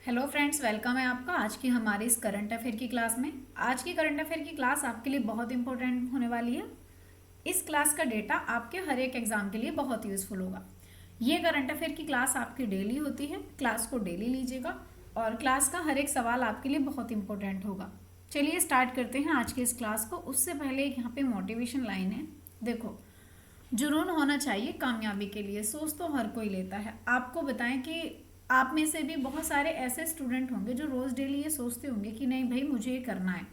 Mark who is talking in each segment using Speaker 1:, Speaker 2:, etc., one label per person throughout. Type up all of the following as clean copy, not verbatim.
Speaker 1: Hello friends, welcome है आपका आज की हमारी इस करंट अफेयर की क्लास में। आज की करंट अफेयर की क्लास आपके लिए बहुत इंपॉर्टेंट होने वाली है। इस क्लास का डेटा आपके हर एक एग्जाम के लिए बहुत यूजफुल होगा। ये करंट अफेयर की क्लास आपकी डेली होती है, क्लास को डेली लीजिएगा और क्लास का हर एक सवाल आपके लिए बहुत इंपॉर्टेंट होगा। चलिए स्टार्ट करते हैं आज की इस क्लास को। उससे पहले एक यहाँ पे मोटिवेशन लाइन है, देखो। जुनून होना चाहिए कामयाबी के लिए, सोच तो हर कोई लेता है। आपको बताएं कि आप में से भी बहुत सारे ऐसे स्टूडेंट होंगे जो रोज डेली ये सोचते होंगे कि नहीं भाई, मुझे ये करना है,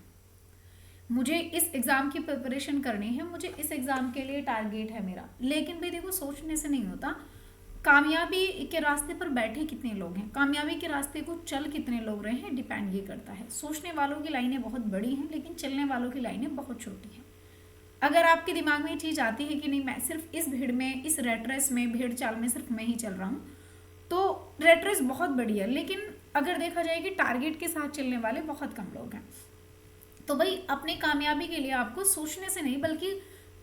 Speaker 1: मुझे इस एग्ज़ाम की प्रिपरेशन करनी है, मुझे इस एग्ज़ाम के लिए टारगेट है मेरा। लेकिन भाई देखो, सोचने से नहीं होता। कामयाबी के रास्ते पर बैठे कितने लोग हैं, कामयाबी के रास्ते को चल कितने लोग रहे हैं, डिपेंड ये करता है। सोचने वालों की लाइनें बहुत बड़ी हैं, लेकिन चलने वालों की लाइनें बहुत छोटी हैं। अगर आपके दिमाग में ये चीज़ आती है कि नहीं, मैं सिर्फ इस भीड़ में, इस रेट रेस में, भीड़ चाल में सिर्फ मैं ही चल रहा हूँ, तो रेट रेस बहुत बड़ी है, लेकिन अगर देखा जाए कि टारगेट के साथ चलने वाले बहुत कम लोग हैं। तो भाई अपनी कामयाबी के लिए आपको सोचने से नहीं बल्कि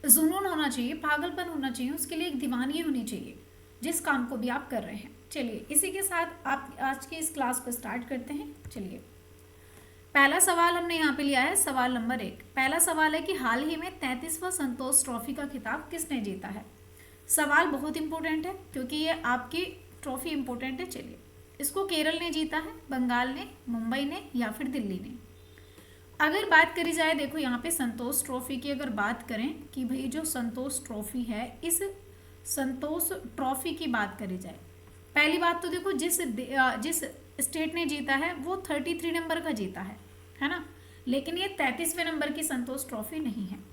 Speaker 1: जुनून होना चाहिए, पागलपन होना चाहिए, उसके लिए एक दीवानगी होनी चाहिए जिस काम को भी आप कर रहे हैं। चलिए इसी के साथ आप आज की इस क्लास को स्टार्ट करते हैं। चलिए पहला सवाल हमने यहाँ पे लिया है, सवाल नंबर 1। पहला सवाल है कि हाल ही में 33वां संतोष ट्रॉफी का खिताब किसने जीता है। सवाल बहुत इंपॉर्टेंट है क्योंकि ये आपकी ट्रॉफी इंपॉर्टेंट है। चलिए, इसको केरल ने जीता है, बंगाल ने, मुंबई ने या फिर दिल्ली ने। अगर बात करी जाए, देखो यहाँ पे संतोष ट्रॉफी की अगर बात करें कि भाई जो संतोष ट्रॉफी है, इस संतोष ट्रॉफी की बात करी जाए, पहली बात तो देखो जिस स्टेट ने जीता है वो 33 नंबर का जीता है ना। लेकिन ये 33वें नंबर की संतोष ट्रॉफी नहीं है।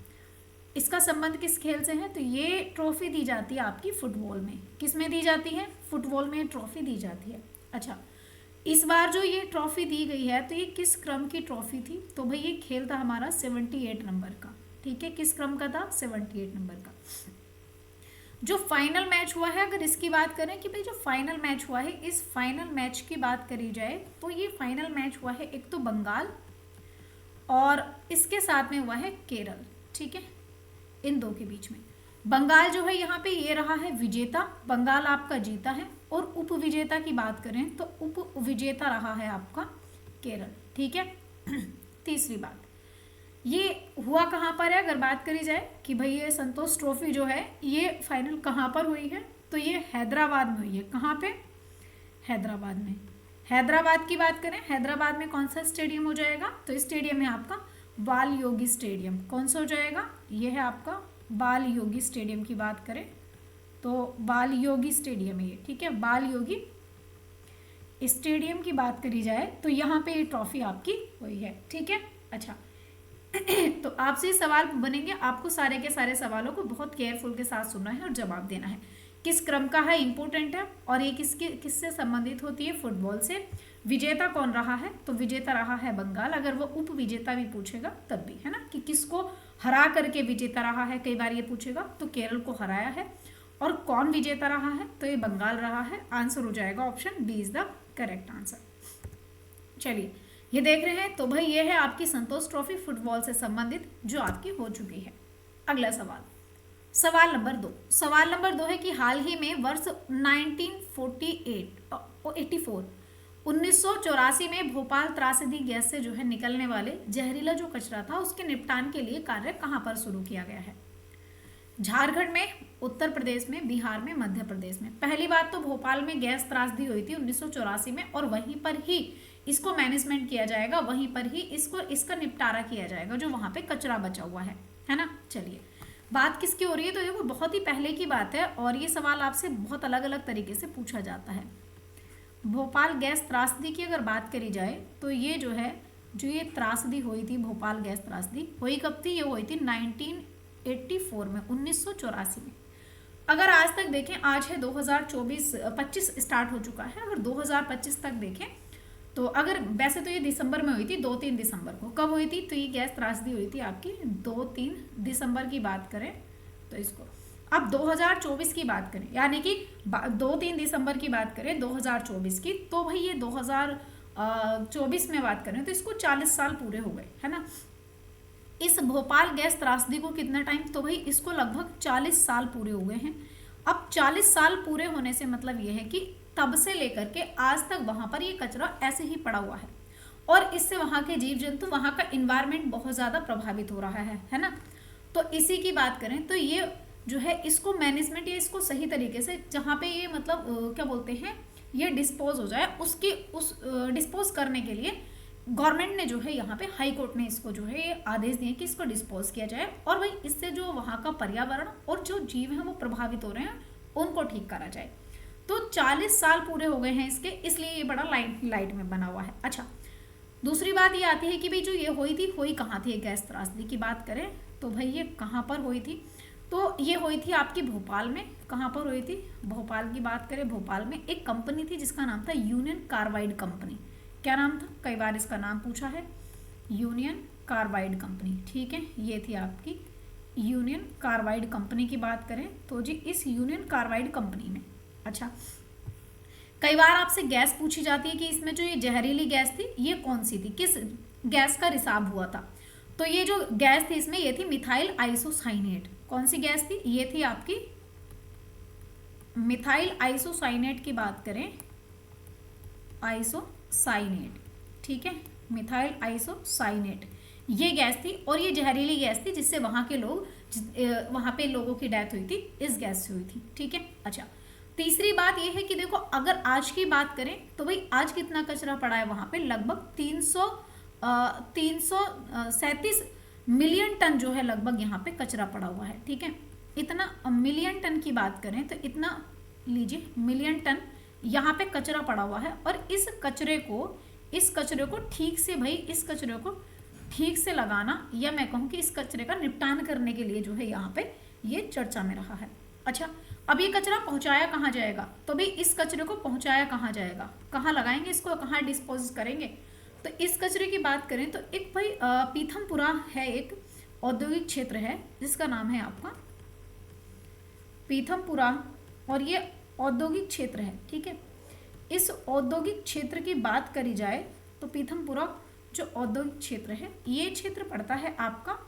Speaker 1: इसका संबंध किस खेल से है, तो ये ट्रॉफी दी जाती है आपकी फुटबॉल में। किस में दी जाती है, फुटबॉल में ट्रॉफी दी जाती है। अच्छा, इस बार जो ये ट्रॉफी दी गई है तो ये किस क्रम की ट्रॉफी थी, तो भाई ये खेल था हमारा 78 नंबर का। ठीक है, किस क्रम का था, 78 नंबर का। जो फाइनल मैच हुआ है, अगर इसकी बात करें कि भाई जो फाइनल मैच हुआ है, इस फाइनल मैच की बात करी जाए तो ये फाइनल मैच हुआ है एक तो बंगाल और इसके साथ में हुआ है केरल। ठीक है, इन दो के बीच में बंगाल जो है यहाँ पे ये रहा है विजेता, बंगाल आपका जीता है। और उप विजेता की बात करें तो उप विजेता रहा है आपका केरल। ठीक है। तीसरी बात, ये हुआ कहाँ पर है, अगर बात करी जाए कि भाई ये संतोष ट्रॉफी जो है ये फाइनल कहाँ पर हुई है, तो ये हैदराबाद में हुई है। कहाँ पे, हैदराबाद में। हैदराबाद की बात करें, हैदराबाद में कौन सा स्टेडियम हो जाएगा, तो स्टेडियम है आपका बाल योगी स्टेडियम। कौन सा हो जाएगा, ये है आपका बाल योगी स्टेडियम की बात करें तो बाल योगी स्टेडियम है ये। ठीक है, बाल योगी स्टेडियम की बात करी जाए तो यहाँ पे ये ट्रॉफी आपकी हुई है। ठीक है। अच्छा, तो आपसे सवाल बनेंगे, आपको सारे के सारे सवालों को बहुत केयरफुल के साथ सुनना है और जवाब देना है। किस क्रम का है, इंपॉर्टेंट है, और ये किससे संबंधित होती है, फुटबॉल से। विजेता कौन रहा है, तो विजेता रहा है बंगाल। अगर वो उप विजेता भी पूछेगा तब भी, है ना, कि किसको हरा करके विजेता रहा है, कई बार ये पूछेगा, तो केरल को हराया है। और कौन विजेता रहा है, तो ये बंगाल रहा है। आंसर हो जाएगा option B is the correct answer. चलिए ये देख रहे हैं, तो भाई ये है आपकी संतोष ट्रॉफी फुटबॉल से संबंधित जो आपकी हो चुकी है। अगला सवाल, सवाल नंबर 2। सवाल नंबर 2 है कि हाल ही में वर्ष 1984 में भोपाल त्रासदी गैस से जो है निकलने वाले जहरीला जो कचरा था उसके निपटान के लिए कार्य कहाँ पर शुरू किया गया है। झारखंड में, उत्तर प्रदेश में, बिहार में, मध्य प्रदेश में। पहली बात तो भोपाल में गैस त्रासदी हुई थी 1984 में और वहीं पर ही इसको मैनेजमेंट किया जाएगा, वहीं पर ही इसका निपटारा किया जाएगा जो वहां पे कचरा बचा हुआ है ना। चलिए बात किसकी हो रही है, तो देखो बहुत ही पहले की बात है और ये सवाल आपसे बहुत अलग अलग तरीके से पूछा जाता है। भोपाल गैस त्रासदी की अगर बात करी जाए तो ये जो है, जो ये त्रासदी हुई थी, भोपाल गैस त्रासदी हुई कब थी, ये हुई थी 1984 में, 1984 में। अगर आज तक देखें, आज है 2024-25 स्टार्ट हो चुका है, अगर 2025 तक देखें तो अगर वैसे तो ये दिसंबर में हुई थी, 2-3 दिसंबर को। कब हुई थी, तो ये गैस त्रासदी हुई थी आपकी 2-3 दिसंबर की बात करें तो इसको। अब 2024 की बात करें, यानी कि 2-3 दिसंबर की बात करें 2024 की, तो भाई ये 2024 में बात करें तो इसको 40 साल पूरे हो गए, है ना। इस भोपाल गैस त्रासदी को कितना टाइम, तो भाई इसको लगभग 40 साल पूरे हो गए हैं। अब 40 साल पूरे होने से मतलब ये है कि तब से लेकर के आज तक वहां पर ये कचरा ऐसे ही पड़ा हुआ है और इससे वहां के जीव जंतु, वहां का इन्वायरमेंट बहुत ज्यादा प्रभावित हो रहा है ना। तो इसी की बात करें तो ये जो है इसको मैनेजमेंट या इसको सही तरीके से जहाँ पे ये मतलब क्या बोलते हैं ये डिस्पोज हो जाए, उसकी उस डिस्पोज करने के लिए गवर्नमेंट ने जो है यहाँ पे हाई कोर्ट ने इसको जो है ये आदेश दिए कि इसको डिस्पोज किया जाए और भाई इससे जो वहाँ का पर्यावरण और जो जीव हैं वो प्रभावित हो रहे हैं उनको ठीक करा जाए। तो 40 साल पूरे हो गए हैं इसके, इसलिए ये बड़ा लाइट में बना हुआ है। अच्छा, दूसरी बात ये आती है कि भाई जो ये हुई कहाँ थी, गैस त्रासदी की बात करें तो भाई ये कहाँ पर हुई थी, तो ये हुई थी आपकी भोपाल में। कहाँ पर हुई थी, भोपाल की बात करें, भोपाल में एक कंपनी थी जिसका नाम था यूनियन कार्बाइड कंपनी। क्या नाम था, कई बार इसका नाम पूछा है, यूनियन कार्बाइड कंपनी, ठीक है। ये थी आपकी यूनियन कार्बाइड कंपनी की बात करें तो जी इस यूनियन कार्बाइड कंपनी में, अच्छा कई बार आपसे गैस पूछी जाती है कि इसमें जो ये जहरीली गैस थी ये कौन सी थी, किस गैस का रिसाव हुआ था। तो ये जो गैस थी इसमें ये थी मिथाइल आइसोसाइनेट। कौन सी गैस थी, ये थी आपकी मिथाइल आइसोसाइनेट की बात करें, आइसोसाइनेट, ठीक है, मिथाइल आइसोसाइनेट ये गैस थी और ये जहरीली गैस थी जिससे वहां के लोग वहां पे लोगों की डेथ हुई थी, इस गैस से हुई थी, ठीक है। अच्छा, तीसरी बात यह है कि देखो अगर आज की बात करें तो भाई आज कितना कचरा पड़ा है वहां पे, लगभग 337 मिलियन टन जो है लगभग यहाँ पे कचरा पड़ा हुआ है, ठीक है। इतना मिलियन टन की बात करें तो इतना लीजिए मिलियन टन यहाँ पे कचरा पड़ा हुआ है और इस कचरे को ठीक से भाई इस कचरे को ठीक से लगाना या मैं कहूँ कि इस कचरे का निपटान करने के लिए जो है यहाँ पे ये चर्चा में रहा है। अच्छा, अब ये कचरा पहुंचाया कहाँ जाएगा, तो भाई इस कचरे को पहुंचाया कहाँ जाएगा, कहाँ लगाएंगे इसको, कहाँ डिस्पोज करेंगे। तो इस कचरे की बात करें तो एक भाई पीथमपुरा है, एक औद्योगिक क्षेत्र है जिसका नाम है आपका पीथमपुरा और ये औद्योगिक क्षेत्र है, ठीक है। इस औद्योगिक क्षेत्र की बात करी जाए तो पीथमपुरा जो औद्योगिक क्षेत्र है ये क्षेत्र पड़ता है आपका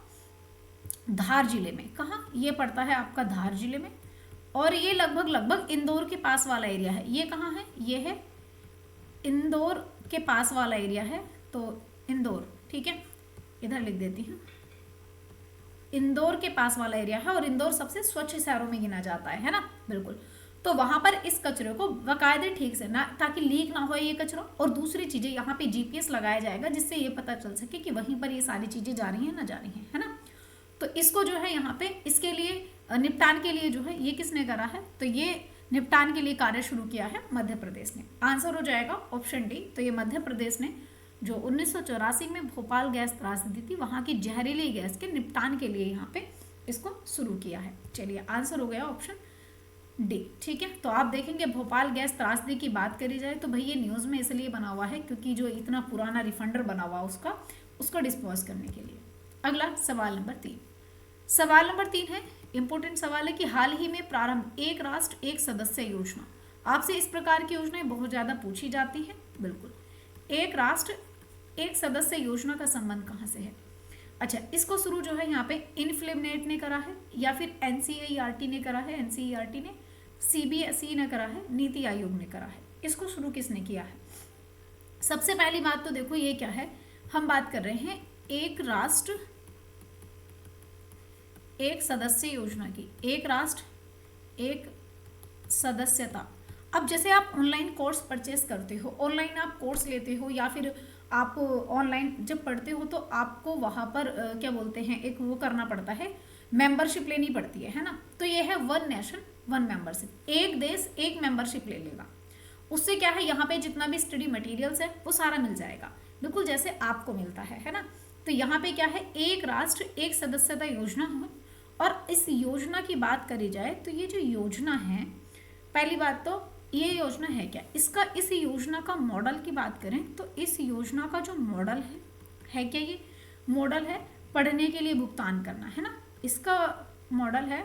Speaker 1: धार जिले में। कहाँ ये पड़ता है आपका धार जिले में और ये लगभग इंदौर के पास वाला एरिया है। ये कहाँ है, ये है इंदौर के पास वाला एरिया है, तो इंदौर, ठीक है, इधर लिख देती हूँ, इंदौर के पास वाला एरिया है और इंदौर सबसे स्वच्छ शहरों में गिना जाता है ना, बिल्कुल। तो वहां पर इस कचरे को बाकायदे ठीक से ना, ताकि लीक ना हो ये कचरा, और दूसरी चीजें यहाँ पे जीपीएस लगाया जाएगा जिससे ये पता चल सके कि वहीं पर ये सारी चीजें जा रही हैं ना जा रही हैं, है ना। तो इसको जो है यहाँ पे इसके लिए निपटान के लिए जो है ये किसने करा है, तो ये निपटान के लिए कार्य शुरू किया है मध्य प्रदेश ने। आंसर हो जाएगा ऑप्शन डी। तो ये मध्य प्रदेश ने जो 1984 में भोपाल गैस त्रासदी थी वहां की जहरीली गैस के निपटान के लिए यहाँ पे इसको शुरू किया है। चलिए आंसर हो गया ऑप्शन डी, ठीक है। तो आप देखेंगे भोपाल गैस त्रासदी की बात करी जाए तो भाई ये न्यूज़ में इसलिए बना हुआ है क्योंकि जो इतना पुराना रिफंडर बना हुआ उसको डिस्पोज करने के लिए। अगला सवाल नंबर 3। सवाल नंबर 3 है, इंपॉर्टेंट सवाल है कि हाल ही में प्रारंभ एक राष्ट्र एक सदस्य योजना। आपसे इस प्रकार की योजनाएं बहुत ज़्यादा पूछी जाती हैं, बिल्कुल। एक राष्ट्र एक सदस्य योजना का संबंध कहाँ से है? अच्छा, इसको शुरू जो है यहाँ पे इनफ्लेमनेट ने करा है या फिर एनसीईआरटी ने करा है, एनसीईआरटी ने, सीबीएसई ने करा है, नीति आयोग ने करा है। इसको शुरू किसने किया है? सबसे पहली बात तो देखो ये क्या है, हम बात कर रहे हैं एक राष्ट्र एक सदस्य योजना की। एक राष्ट्र एक सदस्यता। अब जैसे आप ऑनलाइन कोर्स परचेस करते हो, ऑनलाइन आप कोर्स लेते हो या फिर आप ऑनलाइन जब पढ़ते हो तो आपको वहाँ पर क्या बोलते हैं, एक वो करना पड़ता है, मेंबरशिप लेनी पड़ती है ना। तो ये है वन नेशन वन मेंबरशिप, एक देश एक मेंबरशिप ले लेगा। उससे क्या है, यहाँ पे जितना भी स्टडी मटेरियल्स है वो सारा मिल जाएगा, बिल्कुल जैसे आपको मिलता है ना। तो यहाँ पे क्या है, एक राष्ट्र एक सदस्यता योजना है। और इस योजना की बात करी जाए तो ये जो योजना है, पहली बात तो ये योजना है क्या, इसका इस योजना का मॉडल की बात करें तो इस योजना का जो मॉडल है क्या, ये मॉडल है पढ़ने के लिए भुगतान करना, है ना। इसका मॉडल है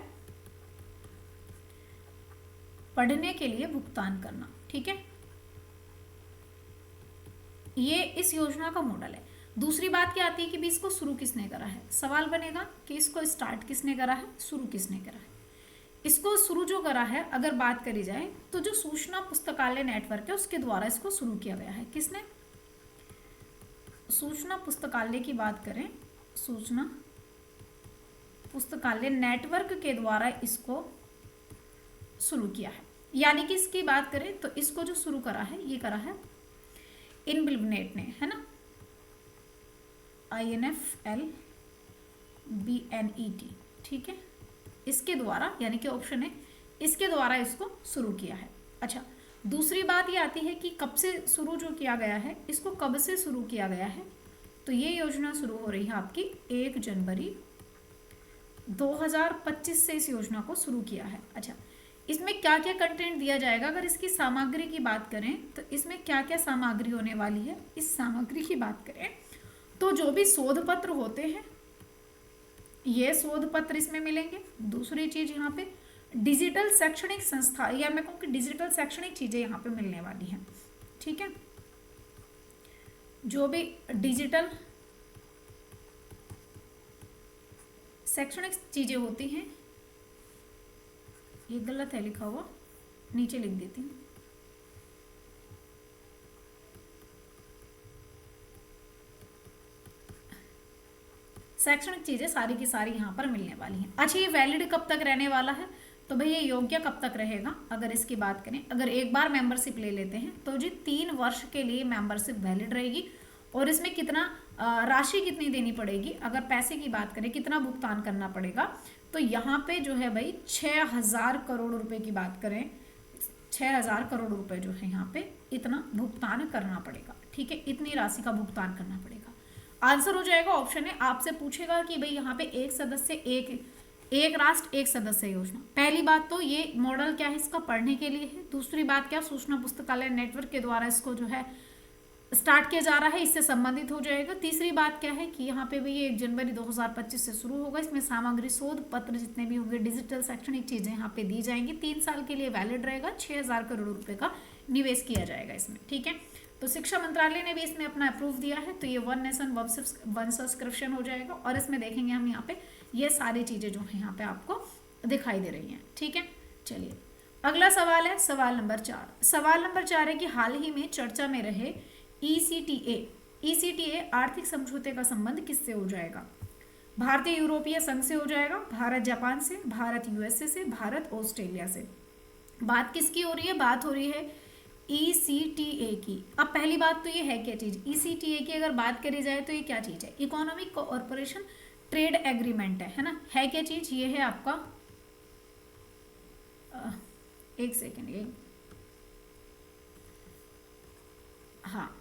Speaker 1: पढ़ने के लिए भुगतान करना, ठीक है, ये इस योजना का मॉडल है। दूसरी बात क्या आती है कि भी इसको शुरू किसने करा है, सवाल बनेगा कि इसको स्टार्ट किसने करा है, शुरू किसने करा है। इसको शुरू जो करा है, अगर बात करी जाए तो जो सूचना पुस्तकालय नेटवर्क है उसके द्वारा इसको शुरू किया गया है। किसने? सूचना पुस्तकालय की बात करें, सूचना पुस्तकालय नेटवर्क के द्वारा इसको शुरू किया है। यानी कि इसकी बात करें तो इसको जो शुरू करा है ये करा है इनबिल्वनेट ने, है ना, INFLBNET, ठीक है, इसके द्वारा, यानी कि ऑप्शन है इसके द्वारा इसको शुरू किया है। अच्छा, दूसरी बात ये आती है कि कब से शुरू जो किया गया है, इसको कब से शुरू किया गया है, तो ये योजना शुरू हो रही है आपकी 1 जनवरी 2025 से इस योजना को शुरू किया है। अच्छा, इसमें क्या क्या कंटेंट दिया जाएगा, अगर इसकी सामग्री की बात करें तो इसमें क्या क्या सामग्री होने वाली है, इस सामग्री की बात करें तो जो भी शोध पत्र होते हैं ये शोध पत्र इसमें मिलेंगे। दूसरी चीज यहाँ पे डिजिटल शैक्षणिक संस्था, या मैं कहूँ कि डिजिटल शैक्षणिक चीजें यहाँ पे मिलने वाली हैं, ठीक है, जो भी डिजिटल शैक्षणिक चीजें होती हैं, ये गलत है लिखा हुआ, नीचे लिख देती हूँ, शैक्षणिक चीजें सारी की सारी यहाँ पर मिलने वाली हैं। अच्छा, ये वैलिड कब तक रहने वाला है, तो भाई ये योग्य कब तक रहेगा, अगर इसकी बात करें, अगर एक बार मेंबरशिप ले लेते हैं तो जी 3 वर्ष के लिए मेंबरशिप वैलिड रहेगी। और इसमें कितना राशि कितनी देनी पड़ेगी, अगर पैसे की बात करें कितना भुगतान करना पड़ेगा, तो यहाँ पे जो है भाई 6,000 करोड़ रुपए की बात करें, 6,000 करोड़ रुपए जो है यहाँ पे इतना भुगतान करना पड़ेगा, ठीक है, इतनी राशि का भुगतान करना पड़ेगा। आंसर हो जाएगा ऑप्शन है। आपसे पूछेगा कि भाई यहाँ पे एक सदस्य एक राष्ट्र एक सदस्य योजना, पहली बात तो ये मॉडल क्या है इसका पढ़ने के लिए है। दूसरी बात क्या, सूचना पुस्तकालय नेटवर्क के द्वारा इसको जो है स्टार्ट किया जा रहा है, इससे संबंधित हो जाएगा। तीसरी बात क्या है कि यहाँ पे भी ये 1 जनवरी 2025 से शुरू होगा। इसमें सामग्री शोध पत्र जितने भी होंगे, डिजिटल शैक्षणिक चीजें यहाँ पे दी जाएंगी। 3 साल के लिए वैलिड रहेगा। 6,000 करोड़ रुपए का निवेश किया जाएगा इसमें, ठीक है। तो शिक्षा मंत्रालय ने भी इसमें अपना अप्रूव दिया है, तो ये 1 नेशन 1 सब्सक्रिप्शन हो जाएगा। और इसमें देखेंगे हम यहाँ पे ये सारी चीजें जो है यहाँ पे आपको दिखाई दे रही हैं, ठीक है। चलिए अगला सवाल है, सवाल नंबर 4। सवाल नंबर 4 है कि हाल ही में चर्चा में रहे ECTA आर्थिक समझौते का संबंध किससे हो जाएगा? भारतीय यूरोपीय संघ से हो जाएगा, भारत जापान से, भारत USA से, भारत ऑस्ट्रेलिया से। बात किसकी हो रही है? बात हो रही है ECTA की। अब पहली बात तो ये है क्या चीज, ECTA की अगर बात करी जाए तो ये क्या चीज है? इकोनॉमिक कोऑपरेशन ट्रेड एग्रीमेंट है ना। है क्या चीज? ये है आपका एक सेकेंड, ये हाँ,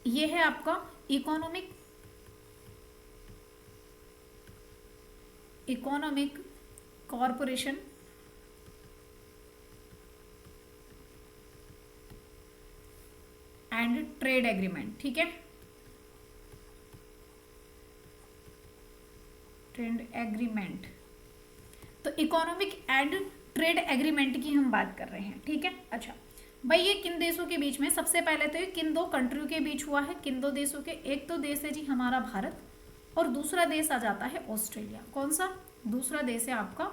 Speaker 1: ये है आपका economic corporation and trade agreement, ठीक है, ट्रेड एग्रीमेंट। तो इकोनॉमिक एंड ट्रेड एग्रीमेंट की हम बात कर रहे हैं, ठीक है। अच्छा भाई, ये किन देशों के बीच में? सबसे पहले तो ये किन 2 कंट्रियों के बीच हुआ है? किन 2 देशों के? एक तो देश है जी हमारा भारत, और दूसरा देश आ जाता है ऑस्ट्रेलिया। कौन सा? दूसरा देश है आपका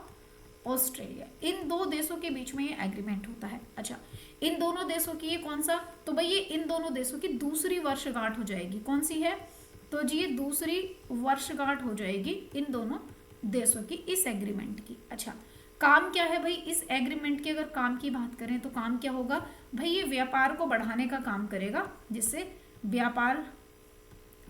Speaker 1: ऑस्ट्रेलिया। इन 2 देशों के बीच में ये एग्रीमेंट होता है। अच्छा, इन दोनों देशों की ये कौन सा? तो भाई ये इन दोनों देशों की दूसरी वर्षगांठ हो जाएगी। कौन सी है? तो जी ये दूसरी वर्षगांठ हो जाएगी इन दोनों देशों की इस एग्रीमेंट की। अच्छा, काम क्या है भाई इस एग्रीमेंट की? अगर काम की बात करें तो काम क्या होगा भाई? ये व्यापार को बढ़ाने का काम करेगा, जिससे व्यापार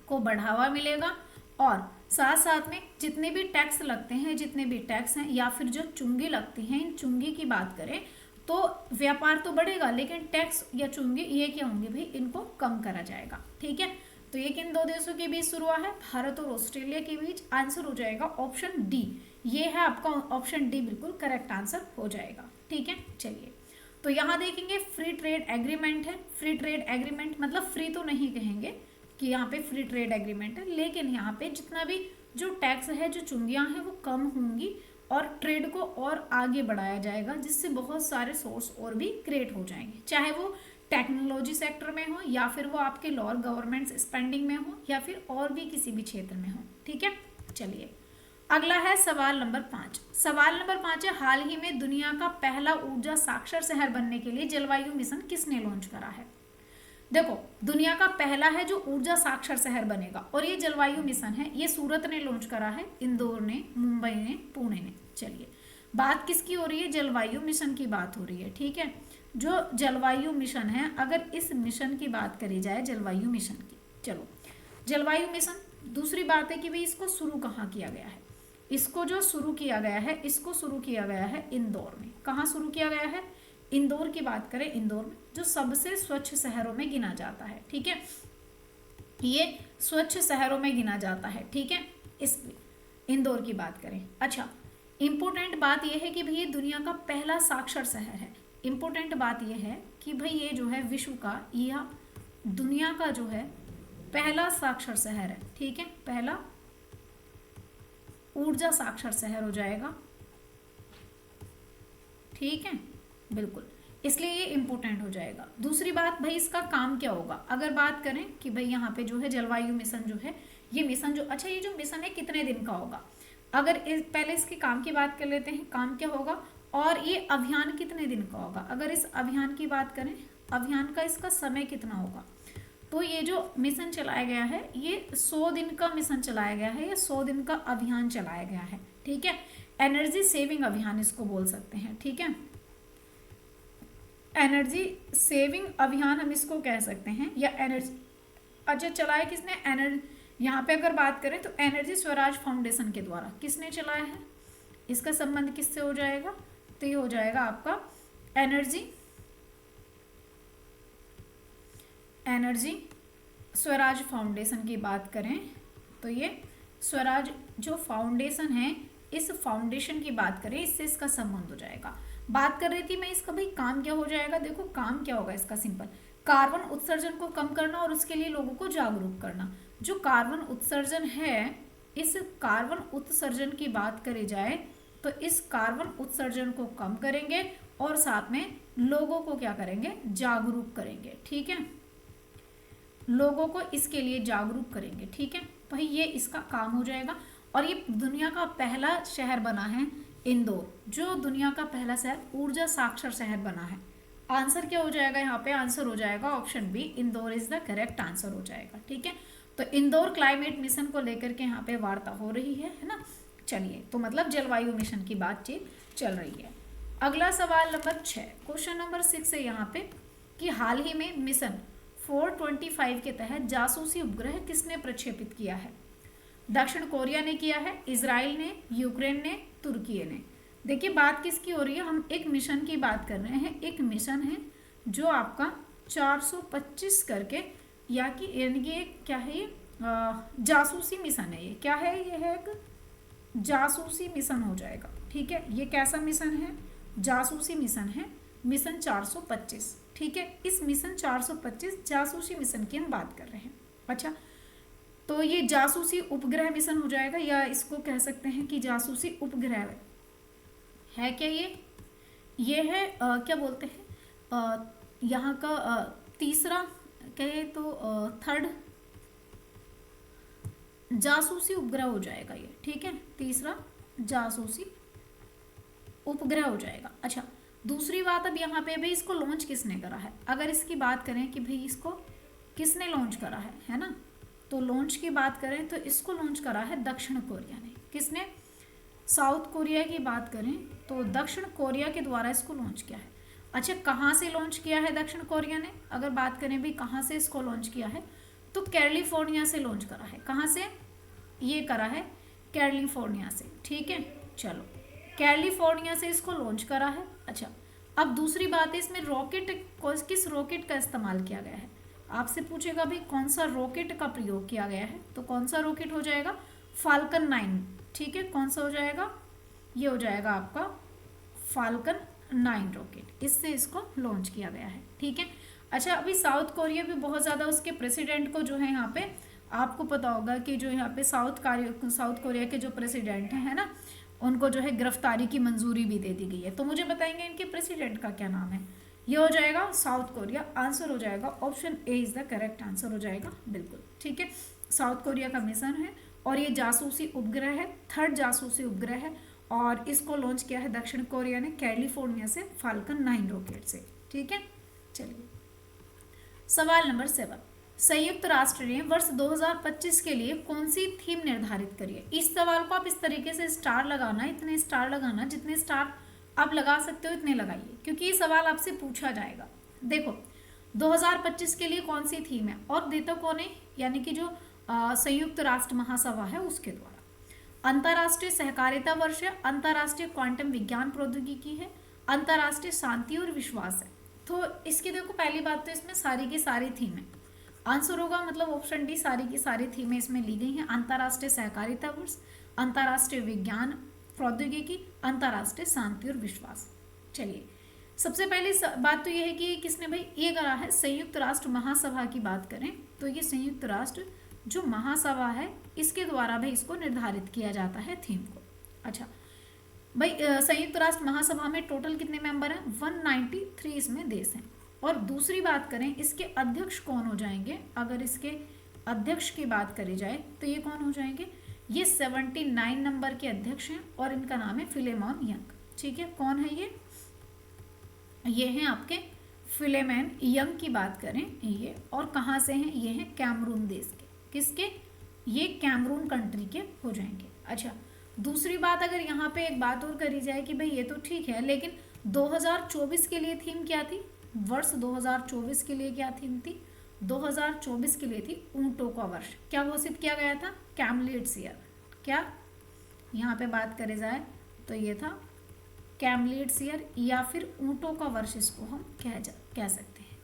Speaker 1: को बढ़ावा मिलेगा, और साथ साथ में जितने भी टैक्स लगते हैं, जितने भी टैक्स हैं या फिर जो चुंगी लगती हैं, इन चुंगी की बात करें तो व्यापार तो बढ़ेगा, लेकिन टैक्स या चुंगी ये क्या होंगे भाई? इनको कम करा जाएगा, ठीक है। तो ये किन 2 देशों के बीच शुरू हुआ है? भारत और ऑस्ट्रेलिया के बीच। आंसर हो जाएगा ऑप्शन डी। ये है आपका ऑप्शन डी, बिल्कुल करेक्ट आंसर हो जाएगा, ठीक है। चलिए, तो यहाँ देखेंगे फ्री ट्रेड एग्रीमेंट है। फ्री ट्रेड एग्रीमेंट मतलब फ्री तो नहीं कहेंगे कि यहाँ पे फ्री ट्रेड एग्रीमेंट है, लेकिन यहाँ पे जितना भी जो टैक्स है, जो चुंगियाँ हैं, वो कम होंगी और ट्रेड को और आगे बढ़ाया जाएगा, जिससे बहुत सारे सोर्स और भी क्रिएट हो जाएंगे, चाहे वो टेक्नोलॉजी सेक्टर में हो या फिर वो आपके लोअर गवर्नमेंट स्पेंडिंग में हो या फिर और भी किसी भी क्षेत्र में हो, ठीक है। चलिए अगला है सवाल नंबर 5। सवाल नंबर 5 है, हाल ही में दुनिया का पहला ऊर्जा साक्षर शहर बनने के लिए जलवायु मिशन किसने लॉन्च करा है? देखो, दुनिया का पहला है जो ऊर्जा साक्षर शहर बनेगा, और ये जलवायु मिशन है, ये सूरत ने लॉन्च करा है, इंदौर ने, मुंबई ने, पुणे ने। चलिए, बात किसकी हो रही है? जलवायु मिशन की बात हो रही है। ठीक है, जो जलवायु मिशन है, अगर इस मिशन की बात करी जाए, जलवायु मिशन की, चलो जलवायु मिशन, दूसरी बात है कि भाई इसको शुरू कहाँ किया गया है? इसको जो शुरू किया गया है, इसको शुरू किया गया है इंदौर में। कहाँ शुरू किया गया है? इंदौर की बात करें, इंदौर में, जो सबसे स्वच्छ शहरों में गिना जाता है। ठीक है, ये स्वच्छ शहरों में गिना जाता है। ठीक है, इस इंदौर की बात करें। अच्छा, इंपॉर्टेंट बात यह है कि भाई ये दुनिया का पहला साक्षर शहर है। इंपॉर्टेंट बात यह है कि भाई ये जो है विश्व का या दुनिया का जो है पहला साक्षर शहर है। ठीक है, पहला ऊर्जा साक्षर शहर हो जाएगा। ठीक है, बिल्कुल, इसलिए ये इंपॉर्टेंट हो जाएगा। दूसरी बात, भाई इसका काम क्या होगा? अगर बात करें कि भाई यहाँ पे जो है जलवायु मिशन जो है, ये मिशन जो, अच्छा ये जो मिशन है कितने दिन का होगा? अगर पहले इसके काम की बात कर लेते हैं, काम क्या होगा, और ये अभियान कितने दिन का होगा? अगर इस अभियान की बात करें, अभियान का इसका समय कितना होगा? तो ये जो मिशन चलाया गया है, ये 100 दिन का मिशन चलाया गया है, ये 100 दिन का अभियान चलाया गया है। ठीक है, एनर्जी सेविंग अभियान इसको बोल सकते हैं। ठीक है, एनर्जी सेविंग अभियान हम इसको कह सकते हैं, या एनर्जी, अच्छा चलाया किसने? यहाँ पे अगर बात करें तो एनर्जी स्वराज फाउंडेशन के द्वारा किसने चलाया है? इसका संबंध किससे हो जाएगा? तो ये हो जाएगा आपका एनर्जी स्वराज फाउंडेशन की बात करें तो ये स्वराज जो फाउंडेशन है, इस फाउंडेशन की बात करें, इससे इसका संबंध हो जाएगा। बात कर रही थी मैं इसका, भाई काम क्या हो जाएगा? देखो काम क्या होगा इसका, सिंपल, कार्बन उत्सर्जन को कम करना और उसके लिए लोगों को जागरूक करना। जो कार्बन उत्सर्जन है, इस कार्बन उत्सर्जन की बात करी जाए तो इस कार्बन उत्सर्जन को कम करेंगे और साथ में लोगों को क्या करेंगे? जागरूक करेंगे। ठीक है, लोगों को इसके लिए जागरूक करेंगे। ठीक है, भाई ये इसका काम हो जाएगा। और ये दुनिया का पहला शहर बना है इंदौर, जो दुनिया का पहला शहर ऊर्जा साक्षर शहर बना है। आंसर क्या हो जाएगा यहाँ पे? आंसर हो जाएगा option B, Indore is the correct answer हो जाएगा। ठीक है, तो इंदौर क्लाइमेट मिशन को लेकर के यहाँ पे वार्ता हो रही है ना। चलिए, तो मतलब जलवायु मिशन की बातचीत चल रही है। अगला सवाल नंबर 6, क्वेश्चन नंबर 6 है यहाँ पे कि हाल ही में मिशन 425 के तहत जासूसी उपग्रह किसने प्रक्षेपित किया है? दक्षिण कोरिया ने किया है, इजराइल ने, यूक्रेन ने, तुर्की ने। देखिए बात किसकी हो रही है? हम एक मिशन की बात कर रहे हैं। एक मिशन है जो आपका 425 करके, या कि यानी कि क्या है ये? जासूसी मिशन है। ये क्या है? ये है एक जासूसी मिशन हो जाएगा। ठीक है, ये कैसा मिशन है? जासूसी मिशन है, मिशन 425। ठीक है, इस मिशन 425 जासूसी मिशन की हम बात कर रहे हैं। अच्छा, तो ये जासूसी उपग्रह मिशन हो जाएगा, या इसको कह सकते हैं कि जासूसी उपग्रह है क्या? ये है क्या बोलते हैं, यहाँ का तीसरा कहे तो थर्ड जासूसी उपग्रह हो जाएगा ये। ठीक है, तीसरा जासूसी उपग्रह हो जाएगा। अच्छा, दूसरी बात, अब यहाँ पे भाई इसको लॉन्च किसने करा है? अगर इसकी बात करें कि भाई इसको किसने लॉन्च करा है ना, तो लॉन्च की बात करें तो इसको लॉन्च करा है दक्षिण कोरिया ने। किसने? साउथ कोरिया की बात करें तो दक्षिण कोरिया के द्वारा इसको लॉन्च किया है। अच्छा, कहाँ से लॉन्च किया है दक्षिण कोरिया ने? अगर बात करें भाई कहाँ से इसको लॉन्च किया है, तो कैलिफोर्निया से लॉन्च करा है। कहाँ से? ये करा है कैलिफोर्निया से। ठीक है, चलो कैलिफोर्निया से इसको लॉन्च करा है। अच्छा, अब दूसरी बात है, इसमें रॉकेट, किस रॉकेट का इस्तेमाल किया गया है? आपसे पूछेगा भाई कौन सा रॉकेट का प्रयोग किया गया है, तो कौन सा रॉकेट हो जाएगा? फाल्कन 9। ठीक है, कौन सा हो जाएगा? ये हो जाएगा आपका फाल्कन 9 रॉकेट, इससे इसको लॉन्च किया गया है। ठीक है, अच्छा, अभी साउथ कोरिया भी बहुत ज़्यादा उसके प्रेसिडेंट को जो है यहाँ पे, आपको पता होगा कि जो यहाँ पे साउथ कोरिया के जो प्रेसिडेंट हैं, है ना, उनको जो है गिरफ्तारी की मंजूरी भी दे दी गई है। तो मुझे बताएंगे इनके प्रेसिडेंट का क्या नाम है? ये हो जाएगा साउथ कोरिया। आंसर हो जाएगा option A is the correct answer हो जाएगा, बिल्कुल। ठीक है, साउथ कोरिया का मिशन है और ये जासूसी उपग्रह है, थर्ड जासूसी उपग्रह है, और इसको लॉन्च किया है दक्षिण कोरिया ने कैलिफोर्निया से फाल्कन 9 रॉकेट से। ठीक है, चलिए सवाल नंबर 7, संयुक्त राष्ट्र ने वर्ष 2025 के लिए कौन सी थीम निर्धारित करी है। इस सवाल को आप इस तरीके से स्टार लगाना, इतने स्टार लगाना, जितने स्टार आप लगा सकते हो इतने लगाइए, क्योंकि ये सवाल आपसे पूछा जाएगा। देखो 2025 के लिए कौन सी थीम है, और देता कौन है, यानी कि जो संयुक्त राष्ट्र महासभा है उसके द्वारा। अंतर्राष्ट्रीय सहकारिता वर्ष है, अंतर्राष्ट्रीय क्वांटम विज्ञान प्रौद्योगिकी है, अंतर्राष्ट्रीय शांति और विश्वास है। तो इसकी देखो पहली बात तो इसमें सारी की सारी थीम है, आंसर होगा मतलब ऑप्शन डी, सारी की सारी थीमें इसमें ली गई हैं। अंतर्राष्ट्रीय सहकारिता वर्ष, अंतर्राष्ट्रीय विज्ञान प्रौद्योगिकी, अंतर्राष्ट्रीय शांति और विश्वास। चलिए सबसे पहली बात तो ये है कि किसने भाई ये करा है, संयुक्त राष्ट्र महासभा की बात करें तो ये संयुक्त राष्ट्र जो महासभा है इसके द्वारा भाई इसको निर्धारित किया जाता है थीम को। अच्छा भाई संयुक्त राष्ट्र महासभा में टोटल कितने मेंबर हैं, 193 इसमें देश हैं। और दूसरी बात करें इसके अध्यक्ष कौन हो जाएंगे, अगर इसके अध्यक्ष की बात करी जाए तो ये कौन हो जाएंगे, ये 79 नंबर के अध्यक्ष हैं और इनका नाम है फिलेमॉन यंग। ठीक है, कौन है ये हैं आपके फिलेमॉन यंग की बात करें ये, और कहाँ से हैं, ये हैं कैमरून देश के, किसके, ये कैमरून कंट्री के हो जाएंगे। अच्छा दूसरी बात अगर यहाँ पे एक बात और करी जाए कि भाई ये तो ठीक है, लेकिन 2024 के लिए थीम क्या थी, वर्ष 2024 के लिए क्या थीम थी, 2024 के लिए थी ऊंटों का वर्ष। क्या घोषित किया गया था, कैमलिड्स ईयर। क्या यहाँ पे बात करी जाए तो ये था कैमलिड्स ईयर, या फिर ऊंटों का वर्ष इसको हम कह सकते हैं।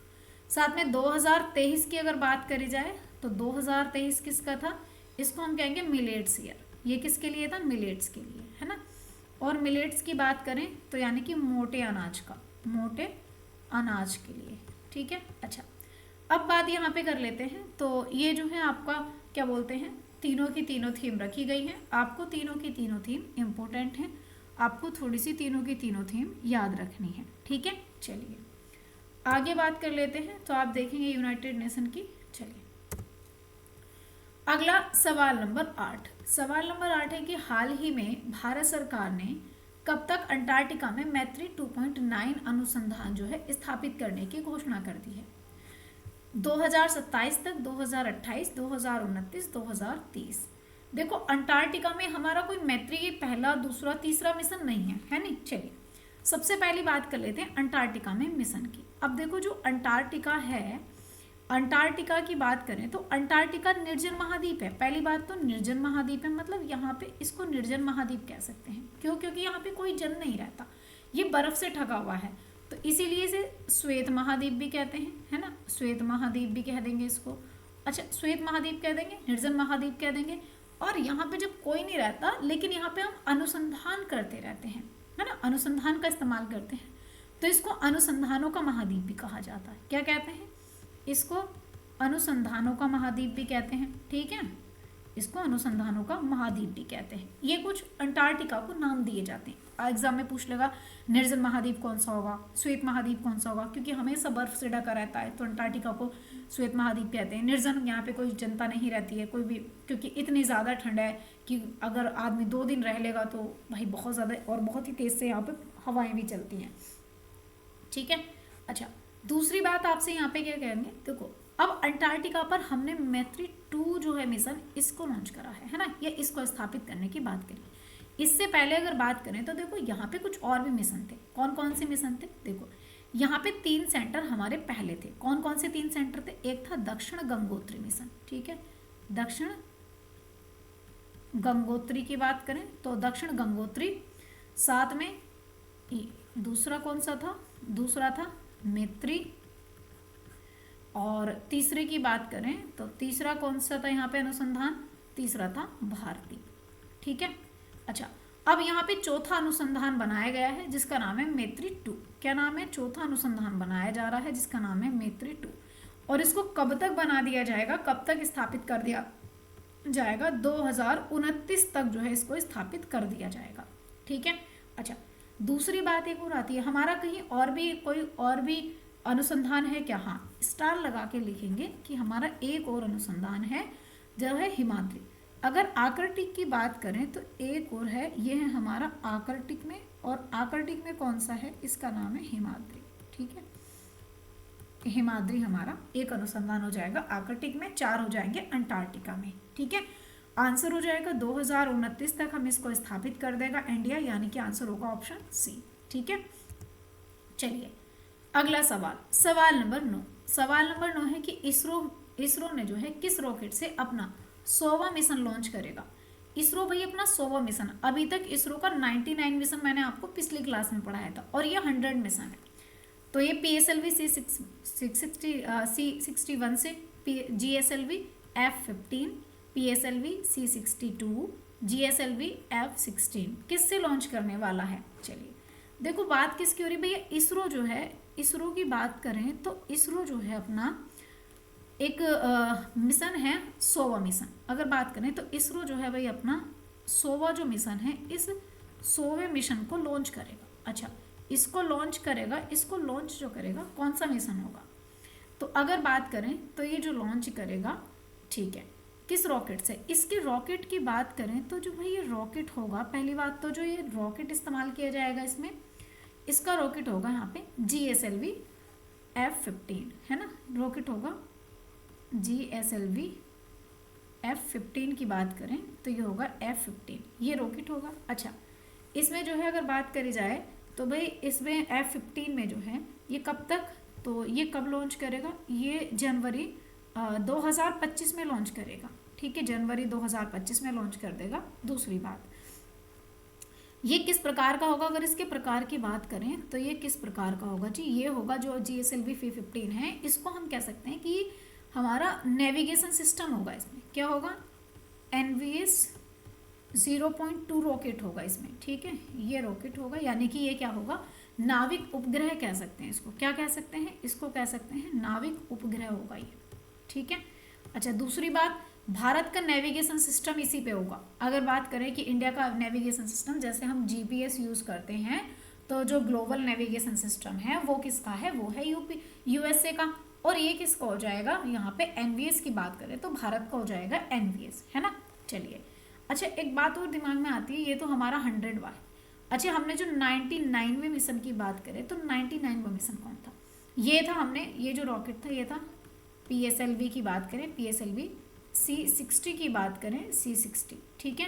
Speaker 1: साथ में 2023 की अगर बात करी जाए तो 2023 किसका था, इसको हम कहेंगे मिलेट्स ईयर। ये किसके लिए था, मिलेट्स के लिए, है ना। और मिलेट्स की बात करें तो यानी कि मोटे अनाज का, मोटे अनाज के लिए। ठीक है, अच्छा अब बात यहाँ पे कर लेते हैं। तो ये जो है आपका क्या बोलते हैं, तीनों की तीनों थीम रखी गई है। आपको तीनों की तीनों थीम इम्पोर्टेंट है, आपको थोड़ी सी तीनों की तीनों थीम याद रखनी है। ठीक है, चलिए आगे बात कर लेते हैं। तो आप देखेंगे यूनाइटेड नेशन की। चलिए अगला सवाल नंबर 8। सवाल नंबर 8 है कि हाल ही में भारत सरकार ने कब तक अंटार्कटिका में मैत्री 2.9 अनुसंधान जो है स्थापित करने की घोषणा कर दी है। 2027 तक, 2028, 2029, 2030। देखो अंटार्कटिका में हमारा कोई मैत्री पहला, दूसरा, तीसरा मिशन नहीं है, है नहीं। चलिए सबसे पहली बात कर लेते हैं अंटार्कटिका में मिशन की। अब देखो जो अंटार्कटिका है, अंटार्कटिका की बात करें तो अंटार्कटिका निर्जन महाद्वीप है। पहली बात तो निर्जन महाद्वीप है, मतलब यहाँ पे इसको निर्जन महाद्वीप कह सकते हैं। क्यों, क्योंकि यहाँ पे कोई जन नहीं रहता, ये बर्फ से ढका हुआ है, तो इसीलिए इसे श्वेत महाद्वीप भी कहते हैं, है ना। श्वेत महाद्वीप भी कह देंगे इसको। अच्छा श्वेत महाद्वीप कह देंगे, निर्जन महाद्वीप कह देंगे। और यहाँ पे जब कोई नहीं रहता लेकिन यहाँ पे हम अनुसंधान करते रहते हैं, है ना, अनुसंधान का इस्तेमाल करते हैं, तो इसको अनुसंधानों का महाद्वीप भी कहा जाता है। क्या कहते हैं, इसको अनुसंधानों का महाद्वीप भी कहते हैं। ठीक है, इसको अनुसंधानों का महाद्वीप भी कहते हैं। ये कुछ अंटार्कटिका को नाम दिए जाते हैं। एग्जाम में पूछ लेगा निर्जन महाद्वीप कौन सा होगा, श्वेत महाद्वीप कौन सा होगा, क्योंकि हमेशा बर्फ से ढका रहता है तो अंटार्कटिका को श्वेत महाद्वीप कहते हैं। निर्जन यहाँ पे कोई जनता नहीं रहती है कोई भी, क्योंकि इतनी ज़्यादा ठंड है कि अगर आदमी 2 दिन रह लेगा तो भाई बहुत ज़्यादा और बहुत ही तेज़ से यहाँ पे हवाएं भी चलती हैं। ठीक है, अच्छा दूसरी बात आपसे यहाँ पे क्या कहेंगे, देखो अब अंटार्कटिका पर हमने मैत्री 2 जो है मिशन, इसको लॉन्च करा है ना, ये इसको स्थापित करने की बात करी। इससे पहले अगर बात करें तो देखो यहाँ पे कुछ और भी मिशन थे। कौन कौन से मिशन थे, देखो यहाँ पे 3 सेंटर हमारे पहले थे। कौन कौन से 3 सेंटर थे, एक था दक्षिण गंगोत्री मिशन। ठीक है, दक्षिण गंगोत्री की बात करें तो दक्षिण गंगोत्री, साथ में दूसरा कौन सा था, दूसरा था मैत्री, और तीसरे की बात करें तो तीसरा कौन सा था यहाँ पे अनुसंधान, तीसरा था भारती। ठीक है, अच्छा अब यहाँ पे चौथा अनुसंधान बनाया गया है जिसका नाम है मैत्री 2। क्या नाम है, चौथा अनुसंधान बनाया जा रहा है जिसका नाम है मैत्री 2। और इसको कब तक बना दिया जाएगा, कब तक स्थापित कर दिया जाएगा, 2029 तक जो है इसको स्थापित कर दिया जाएगा। ठीक है, अच्छा दूसरी बात एक और आती है, हमारा कहीं और भी कोई और भी अनुसंधान है क्या, हाँ स्टार लगा के लिखेंगे कि हमारा एक और अनुसंधान है जो है हिमाद्री। अगर आर्कटिक की बात करें तो एक और है, ये है हमारा आर्कटिक में, और आर्कटिक में कौन सा है, इसका नाम है हिमाद्री। ठीक है, हिमाद्री हमारा एक अनुसंधान हो जाएगा आर्कटिक में, 4 हो जाएंगे अंटार्कटिका में। ठीक है, आंसर हो जाएगा 2029 तक हम इसको स्थापित कर देगा इंडिया, यानी कि आंसर होगा ऑप्शन सी। ठीक है, चलिए अगला सवाल, सवाल नंबर 9। सवाल नंबर 9 है कि इसरो ने जो है किस रॉकेट से अपना 100वां मिशन लॉन्च करेगा। इसरो भाई अपना 100वां मिशन, अभी तक इसरो का 99 मिशन मैंने आपको पिछली क्लास में पढ़ाया था, और ये 100 मिशन है। तो ये PSLV C61 से GSLV F15, PSLV C62, GSLV F16 किससे लॉन्च करने वाला है। चलिए देखो बात किसकी हो रही है भैया, इसरो जो है, इसरो की बात करें तो इसरो जो है अपना एक मिशन है 100वां मिशन। अगर बात करें तो इसरो जो है भाई अपना 100वां जो मिशन है, इस 100वें मिशन को लॉन्च करेगा। अच्छा, इसको लॉन्च करेगा, इसको लॉन्च जो करेगा कौन सा मिशन होगा, तो अगर बात करें तो ये जो लॉन्च करेगा, ठीक है, किस रॉकेट से, इसके रॉकेट की बात करें तो जो भाई ये रॉकेट होगा, पहली बात तो जो ये रॉकेट इस्तेमाल किया जाएगा इसमें, इसका रॉकेट होगा यहाँ पे GSLV F15, है ना, रॉकेट होगा GSLV F15 की बात करें तो ये होगा F15, ये रॉकेट होगा। अच्छा, इसमें जो है अगर बात करी जाए तो भाई इसमें F15 में जो है ये कब तक, तो ये कब लॉन्च करेगा, ये जनवरी 2025 में लॉन्च करेगा। ठीक है, जनवरी 2025 में लॉन्च कर देगा। दूसरी बात, ये किस प्रकार का होगा, अगर इसके प्रकार की बात करें तो ये किस प्रकार का होगा जी, ये होगा जो GSLV F15 है, इसको हम कह सकते हैं कि हमारा नेविगेशन सिस्टम होगा। इसमें क्या होगा, NVS 0.2 रॉकेट होगा इसमें। ठीक है, ये रॉकेट होगा, यानी कि ये क्या होगा, नाविक उपग्रह कह सकते हैं इसको, क्या कह सकते हैं, इसको कह सकते हैं नाविक उपग्रह होगा ये। ठीक है, अच्छा दूसरी बात, भारत का नेविगेशन सिस्टम इसी पे होगा। अगर बात करें कि इंडिया का नेविगेशन सिस्टम, जैसे हम GPS यूज़ करते हैं, तो जो ग्लोबल नेविगेशन सिस्टम है वो किसका है, वो है USA का, और ये किसका हो जाएगा, यहाँ पे NVS की बात करें तो भारत का हो जाएगा NVS, है ना। चलिए, अच्छा एक बात और दिमाग में आती है, ये तो हमारा 100वां है। अच्छा, हमने जो 99वें मिशन की बात करें तो 99वां मिशन कौन था, ये था, हमने ये जो रॉकेट था ये था PSLV की बात करें, PSLV C60 की बात करें, C60। ठीक है,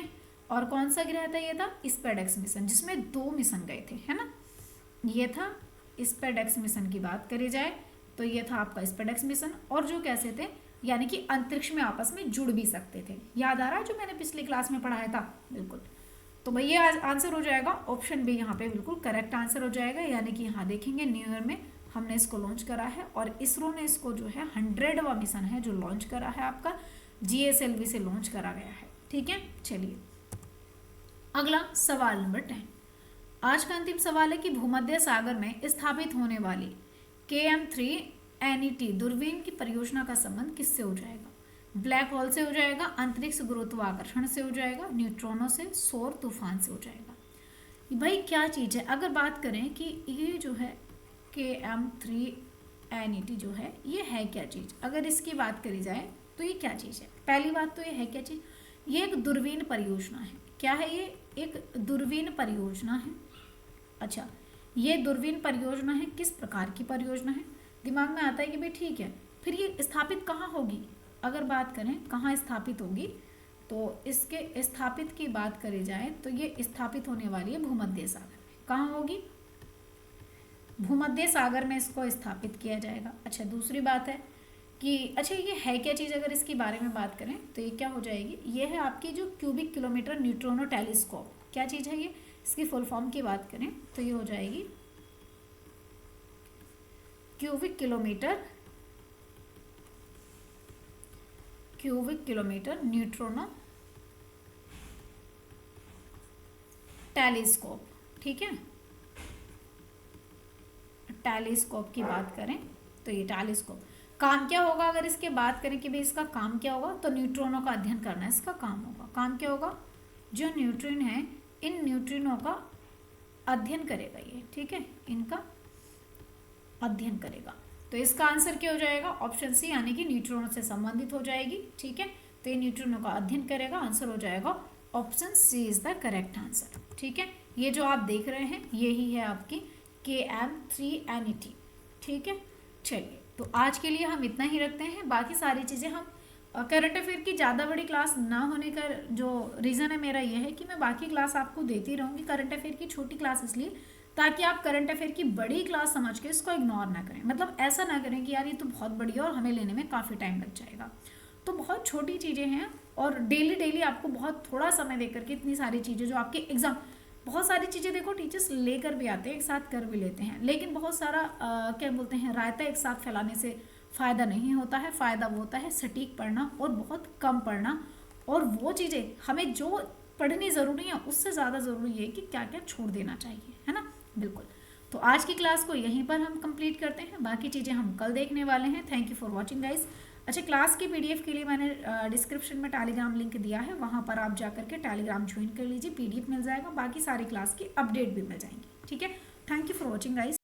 Speaker 1: और कौन सा ग्रह था, ये था स्पेडेक्स मिशन, जिसमें 2 मिशन गए थे, है ना, ये था स्पेडेक्स मिशन की बात करी जाए तो ये था आपका स्पेडेक्स मिशन, और जो कैसे थे, यानी कि अंतरिक्ष में आपस में जुड़ भी सकते थे। याद आ रहा है जो मैंने पिछली क्लास में पढ़ाया था, बिल्कुल। तो भैया आंसर हो जाएगा ऑप्शन बी, यहाँ पे बिल्कुल करेक्ट आंसर हो जाएगा, यानी कि यहाँ देखेंगे न्यू ईयर में हमने इसको लॉन्च करा है, और इसरो ने इसको जो है 100वां मिशन है जो लॉन्च करा है, आपका GSLV से लॉन्च करा गया है। ठीक है, चलिए अगला सवाल नंबर 10। आज का अंतिम सवाल है कि भूमध्य सागर में स्थापित होने वाली KM3 NET दूरबीन की परियोजना का संबंध किससे हो जाएगा, ब्लैक होल से हो जाएगा, अंतरिक्ष गुरुत्वाकर्षण से हो जाएगा, न्यूट्रॉनों से, सौर तूफान से हो जाएगा। भाई क्या चीज़ है, अगर बात करें कि ये जो है KM3 NET जो है ये है क्या चीज़, अगर इसकी बात करी जाए तो ये क्या चीज़ है। पहली बात तो ये है क्या चीज़, ये एक दूरबीन परियोजना है। क्या है ये, एक दूरबीन परियोजना है। अच्छा, ये दूरबीन परियोजना है, किस प्रकार की परियोजना है, दिमाग में आता है कि भाई ठीक है, फिर ये स्थापित कहाँ होगी, अगर बात करें कहाँ स्थापित होगी तो इसके स्थापित की बात करी जाए तो ये स्थापित होने वाली है भूमध्य सागर में। कहाँ होगी, भूमध्य सागर में इसको स्थापित किया जाएगा। अच्छा, दूसरी बात है कि अच्छा ये है क्या चीज़, अगर इसके बारे में बात करें तो ये क्या हो जाएगी, ये है आपकी जो क्यूबिक किलोमीटर न्यूट्रोनो टेलीस्कोप। क्या चीज़ है ये, इसकी फुल फॉर्म की बात करें तो ये हो जाएगी क्यूबिक किलोमीटर न्यूट्रोनो टेलीस्कोप। ठीक है, टेलीस्कोप की बात करें तो ये टेलीस्कोप काम क्या होगा, अगर इसके बात करें कि भाई इसका काम क्या होगा, तो न्यूट्रॉनों का अध्ययन करना इसका काम होगा। काम क्या होगा, जो न्यूट्रिन है इन न्यूट्रिनों का अध्ययन करेगा ये। ठीक है, इनका अध्ययन करेगा, तो इसका आंसर क्या हो जाएगा, ऑप्शन सी, यानी कि न्यूट्रॉनों से संबंधित हो जाएगी। ठीक है, तो ये न्यूट्रिनो का अध्ययन करेगा। आंसर हो जाएगा option C is the correct answer. ठीक है, ये जो आप देख रहे हैं यही है आपकी KM3NET। ठीक है, चलिए तो आज के लिए हम इतना ही रखते हैं। बाकी सारी चीज़ें हम करंट अफेयर की ज़्यादा बड़ी क्लास ना होने का जो रीज़न है मेरा ये है कि मैं बाकी क्लास आपको देती रहूँगी। करंट अफेयर की छोटी क्लास इसलिए ताकि आप करंट अफेयर की बड़ी क्लास समझ के इसको इग्नोर ना करें। मतलब ऐसा ना करें कि यार ये तो बहुत बड़ी है और हमें लेने में काफ़ी टाइम लग जाएगा। तो बहुत छोटी चीज़ें हैं और डेली डेली आपको बहुत थोड़ा समय दे करके इतनी सारी चीज़ें जो आपके एग्ज़ाम, बहुत सारी चीज़ें देखो टीचर्स लेकर भी आते हैं, एक साथ कर भी लेते हैं, लेकिन बहुत सारा क्या बोलते हैं रायता एक साथ फैलाने से फ़ायदा नहीं होता है। फ़ायदा वो होता है सटीक पढ़ना और बहुत कम पढ़ना, और वो चीज़ें हमें जो पढ़नी ज़रूरी है उससे ज़्यादा ज़रूरी है कि क्या क्या छोड़ देना चाहिए, है ना। बिल्कुल, तो आज की क्लास को यहीं पर हम कंप्लीट करते हैं, बाकी चीज़ें हम कल देखने वाले हैं। Thank you for watching guys. अच्छा, क्लास की PDF के लिए मैंने डिस्क्रिप्शन में टेलीग्राम लिंक दिया है, वहाँ पर आप जा करके टेलीग्राम ज्वाइन कर लीजिए, PDF मिल जाएगा, बाकी सारी क्लास की अपडेट भी मिल जाएंगी। ठीक है, thank you for watching guys.